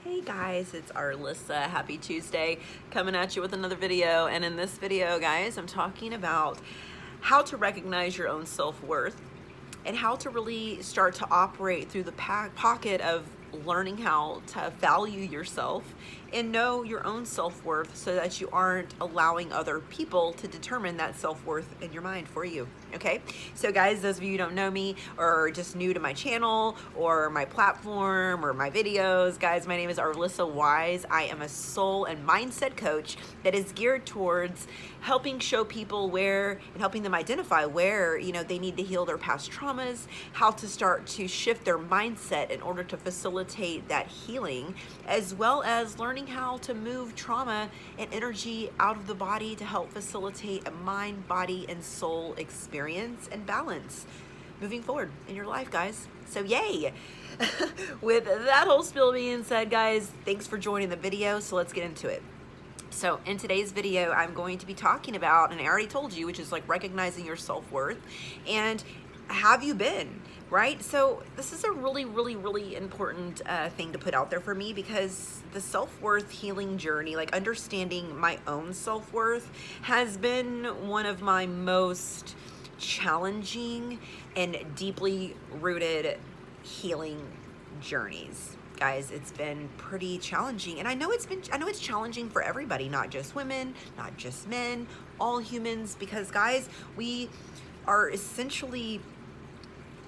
Hey guys, it's Arlessa. Happy Tuesday, coming at you with another video. And in this video, guys, I'm talking about how to recognize your own self-worth and how to really start to operate through the pocket of learning how to value yourself and know your own self-worth so that you aren't allowing other people to determine that self-worth in your mind for you. Okay, so guys, those of you who don't know me or are just new to my channel or my platform or my videos, guys, my name is Arlessa-Wise. I am a soul and mindset coach that is geared towards helping show people where and helping them identify where they need to heal their past traumas, how to start to shift their mindset in order to facilitate that healing, as well as learning how to move trauma and energy out of the body to help facilitate a mind, body, and soul experience and balance moving forward in your life, guys. So yay! With that whole spiel being said, guys, thanks for joining the video. So let's get into it. So in today's video, I'm going to be talking about, and I already told you, which is like recognizing your self-worth. And have you been, right? So this is a really important thing to put out there for me, because the self-worth healing journey, like understanding my own self-worth, has been one of my most challenging and deeply rooted healing journeys. Guys, it's been pretty challenging, and I know it's challenging for everybody, not just women, not just men, all humans, because guys, we are essentially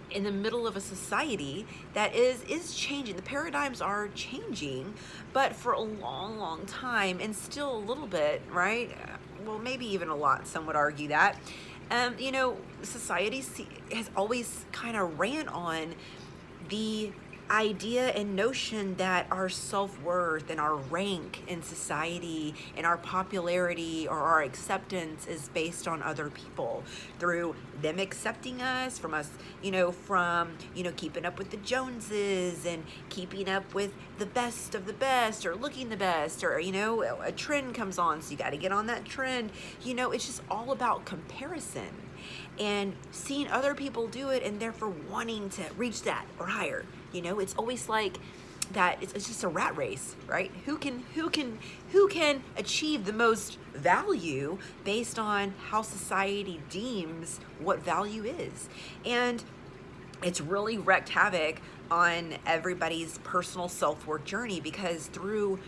in the middle of a society that is changing. The paradigms are changing, but for a long time, and still a little bit, right? Well, maybe even a lot, some would argue that. Society has always kind of ran on the idea and notion that our self-worth and our rank in society and our popularity or our acceptance is based on other people, through them accepting us, from us, from keeping up with the Joneses and keeping up with the best of the best, or looking the best, or a trend comes on, so you got to get on that trend. It's just all about comparison and seeing other people do it, and therefore wanting to reach that or higher. It's always like that. It's just a rat race, right? Who can achieve the most value based on how society deems what value is. And it's really wreaked havoc on everybody's personal self-worth journey, because through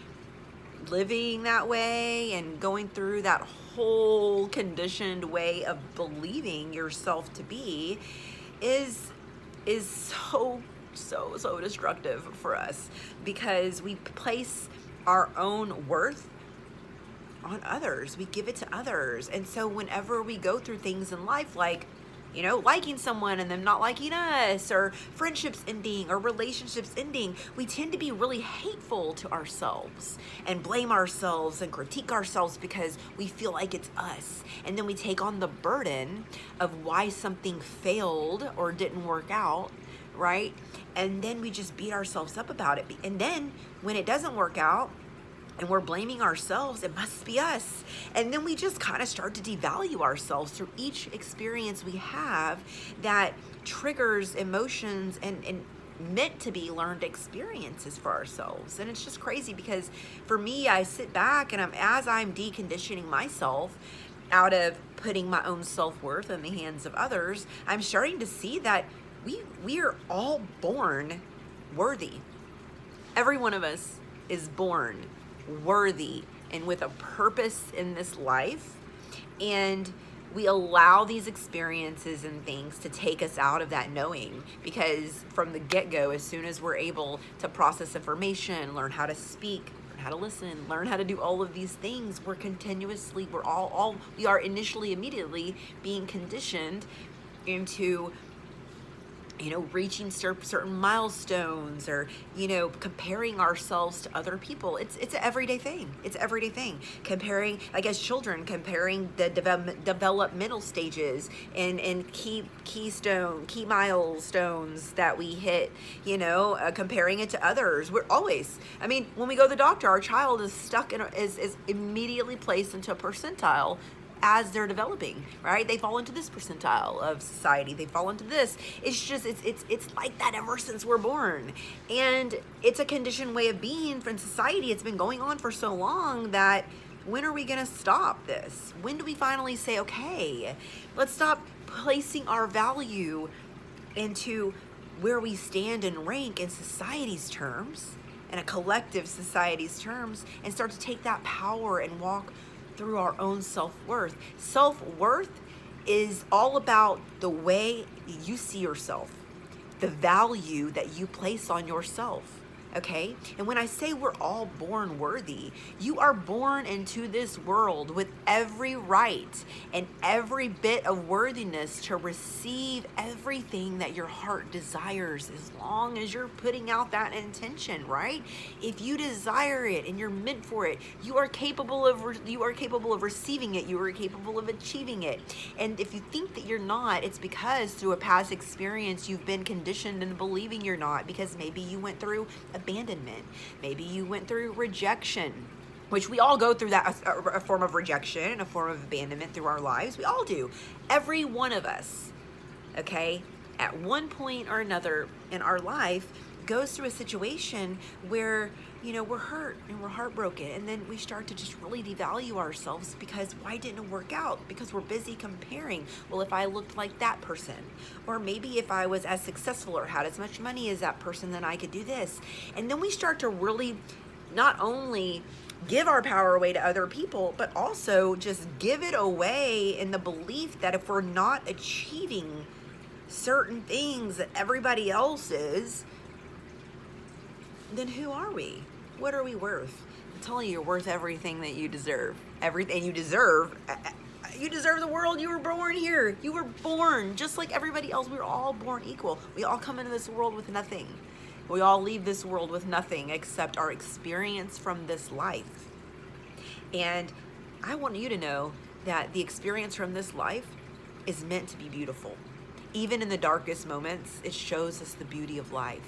living that way and going through that whole conditioned way of believing yourself to be is so destructive for us, because we place our own worth on others. We give it to others. And so whenever we go through things in life, like liking someone and them not liking us, or friendships ending, or relationships ending, we tend to be really hateful to ourselves and blame ourselves and critique ourselves because we feel like it's us. And then we take on the burden of why something failed or didn't work out, right? And then we just beat ourselves up about it. And then when it doesn't work out, and we're blaming ourselves, it must be us. And then we just kind of start to devalue ourselves through each experience we have that triggers emotions and meant to be learned experiences for ourselves. And it's just crazy, because for me, I sit back and as I'm deconditioning myself out of putting my own self-worth in the hands of others, I'm starting to see that we are all born worthy. Every one of us is born worthy and with a purpose in this life, and we allow these experiences and things to take us out of that knowing, because from the get-go, as soon as we're able to process information, learn how to speak, learn how to listen, learn how to do all of these things, we are initially immediately being conditioned into reaching certain milestones, or comparing ourselves to other people. It's an everyday thing. Comparing, like as children, comparing the developmental stages and key milestones that we hit. Comparing it to others. We're always. When we go to the doctor, our child is stuck is immediately placed into a percentile as they're developing, right? They fall into this percentile of society. They fall into this. It's just, it's like that ever since we're born. And it's a conditioned way of being from society. It's been going on for so long that when are we going to stop this? When do we finally say, okay, let's stop placing our value into where we stand and rank in society's terms, in a collective society's terms, and start to take that power and walk through our own self-worth. Self-worth is all about the way you see yourself, the value that you place on yourself. Okay? And when I say we're all born worthy, you are born into this world with every right and every bit of worthiness to receive everything that your heart desires, as long as you're putting out that intention, right? If you desire it and you're meant for it, you are capable of receiving it. You are capable of achieving it. And if you think that you're not, it's because through a past experience you've been conditioned into believing you're not, because maybe you went through abandonment. Maybe you went through rejection, which we all go through that, a form of rejection and a form of abandonment through our lives. We all do. Every one of us, okay, at one point or another in our life goes through a situation where, we're hurt and we're heartbroken, and then we start to just really devalue ourselves because why didn't it work out? Because we're busy comparing. Well, if I looked like that person, or maybe if I was as successful or had as much money as that person, then I could do this. And then we start to really not only give our power away to other people, but also just give it away in the belief that if we're not achieving certain things that everybody else is, then who are we? What are we worth? I'm telling you, you're worth everything that you deserve. Everything you deserve. You deserve the world. You were born here. You were born just like everybody else. We were all born equal. We all come into this world with nothing. We all leave this world with nothing except our experience from this life. And I want you to know that the experience from this life is meant to be beautiful. Even in the darkest moments, it shows us the beauty of life.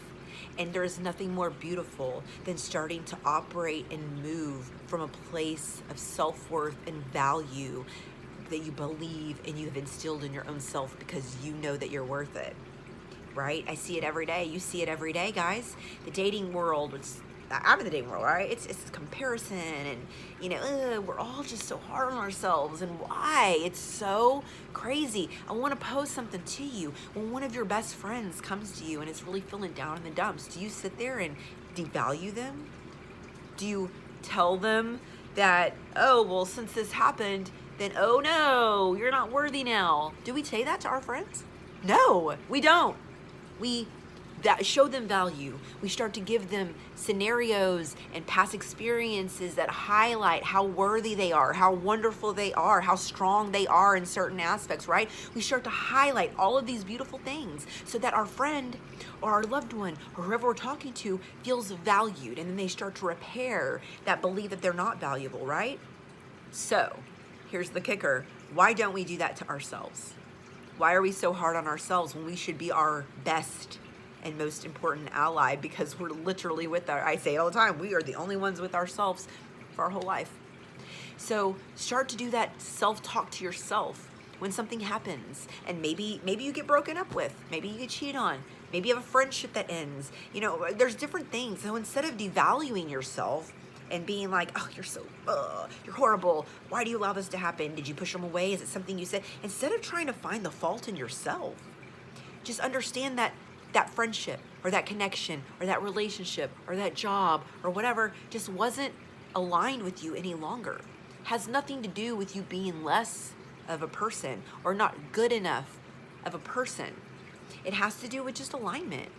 And there is nothing more beautiful than starting to operate and move from a place of self-worth and value that you believe and you have instilled in your own self because you know that you're worth it, right? I see it every day. You see it every day, guys. The dating world, I'm in the dating world, right? It's comparison, and we're all just so hard on ourselves. And why? It's so crazy. I want to pose something to you. When one of your best friends comes to you and is really feeling down in the dumps, do you sit there and devalue them? Do you tell them that, oh, well, since this happened, then, oh no, you're not worthy now? Do we say that to our friends? No, we don't. We show them value. We start to give them scenarios and past experiences that highlight how worthy they are, how wonderful they are, how strong they are in certain aspects, right? We start to highlight all of these beautiful things so that our friend or our loved one or whoever we're talking to feels valued, and then they start to repair that belief that they're not valuable, right? So here's the kicker. Why don't we do that to ourselves? Why are we so hard on ourselves when we should be our best and most important ally? Because we're literally I say it all the time, we are the only ones with ourselves for our whole life. So start to do that self-talk to yourself when something happens, and maybe you get broken up with, maybe you get cheated on, maybe you have a friendship that ends. There's different things. So instead of devaluing yourself and being like, oh, you're horrible, why do you allow this to happen? Did you push them away? Is it something you said? Instead of trying to find the fault in yourself, just understand that friendship or that connection or that relationship or that job or whatever just wasn't aligned with you any longer. Has nothing to do with you being less of a person or not good enough of a person. It has to do with just alignment.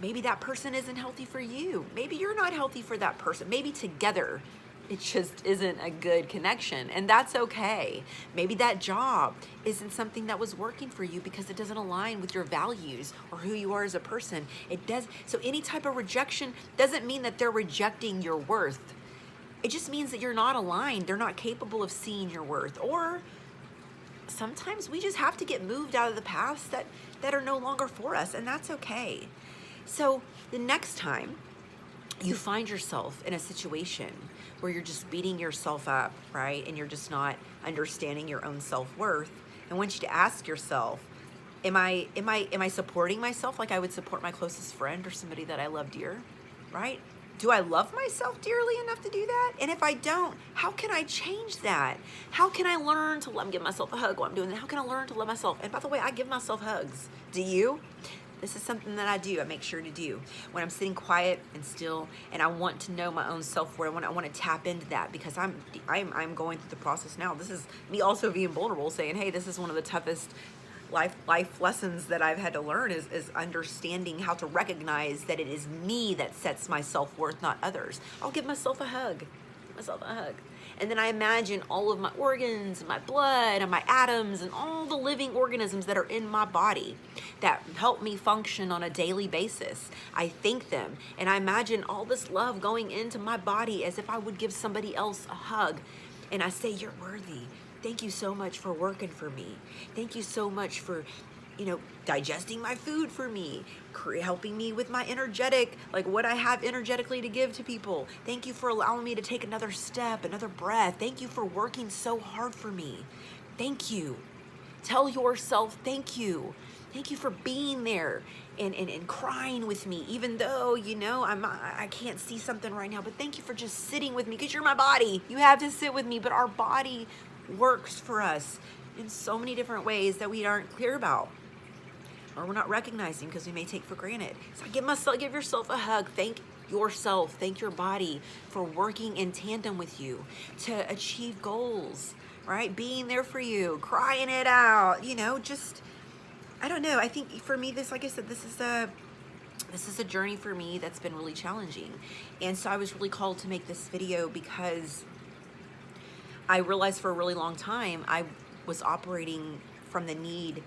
Maybe that person isn't healthy for you. Maybe you're not healthy for that person. Maybe together it just isn't a good connection, and that's okay. Maybe that job isn't something that was working for you because it doesn't align with your values or who you are as a person. It does. So any type of rejection doesn't mean that they're rejecting your worth. It just means that you're not aligned. They're not capable of seeing your worth. Or sometimes we just have to get moved out of the paths that are no longer for us, and that's okay. So the next time you find yourself in a situation where you're just beating yourself up, right? And you're just not understanding your own self-worth. I want you to ask yourself, am I supporting myself like I would support my closest friend or somebody that I love dear, right? Do I love myself dearly enough to do that? And if I don't, how can I change that? How can I learn to give myself a hug while I'm doing that? How can I learn to love myself? And by the way, I give myself hugs. Do you? This is something that I do. I make sure to do when I'm sitting quiet and still, and I want to know my own self-worth. I want to tap into that, because I'm going through the process now. This is me also being vulnerable, saying, hey, this is one of the toughest life lessons that I've had to learn, is understanding how to recognize that it is me that sets my self-worth, not others. I'll give myself a hug. Give myself a hug. And then I imagine all of my organs and my blood and my atoms and all the living organisms that are in my body that help me function on a daily basis. I thank them, and I imagine all this love going into my body as if I would give somebody else a hug. And I say, you're worthy. Thank you so much for working for me. Thank you so much for, digesting my food for me, helping me with my energetic, like what I have energetically to give to people. Thank you for allowing me to take another step, another breath. Thank you for working so hard for me. Thank you. Tell yourself thank you. Thank you for being there and crying with me, even though, I can't see something right now, but thank you for just sitting with me, because you're my body. You have to sit with me, but our body works for us in so many different ways that we aren't clear about, or we're not recognizing because we may take for granted. So give yourself a hug. Thank yourself, thank your body for working in tandem with you to achieve goals, right? Being there for you, crying it out, I don't know. I think for me, like I said, this is a journey for me that's been really challenging. And so I was really called to make this video because I realized for a really long time I was operating from the need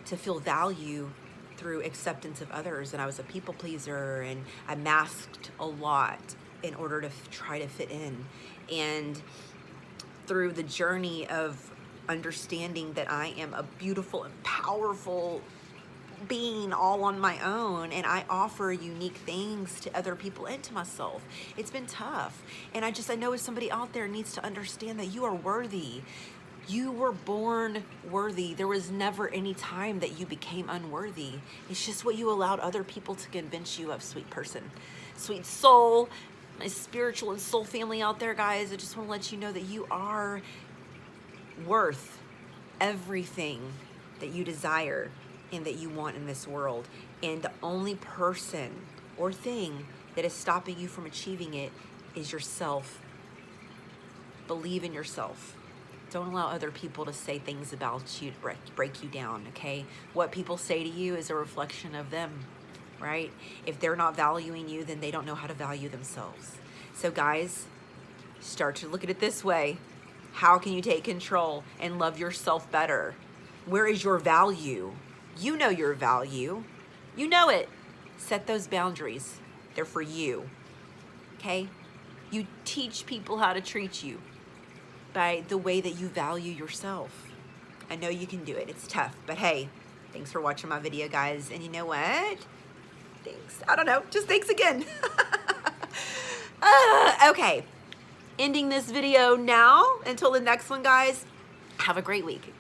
to feel value through acceptance of others, and I was a people pleaser, and I masked a lot in order to try to fit in. And through the journey of understanding that I am a beautiful and powerful being all on my own, and I offer unique things to other people and to myself, it's been tough. And I know if somebody out there needs to understand that you are worthy. You were born worthy. There was never any time that you became unworthy. It's just what you allowed other people to convince you of, sweet person, sweet soul, my spiritual and soul family out there, guys. I just want to let you know that you are worth everything that you desire and that you want in this world. And the only person or thing that is stopping you from achieving it is yourself. Believe in yourself. Don't allow other people to say things about you to break you down, okay? What people say to you is a reflection of them, right? If they're not valuing you, then they don't know how to value themselves. So guys, start to look at it this way. How can you take control and love yourself better? Where is your value? You know your value. You know it. Set those boundaries. They're for you, okay? You teach people how to treat you by the way that you value yourself. I know you can do it. It's tough, but hey, thanks for watching my video, guys. And you know what? Thanks. I don't know. Just thanks again. Okay. Ending this video now. Until the next one, guys. Have a great week.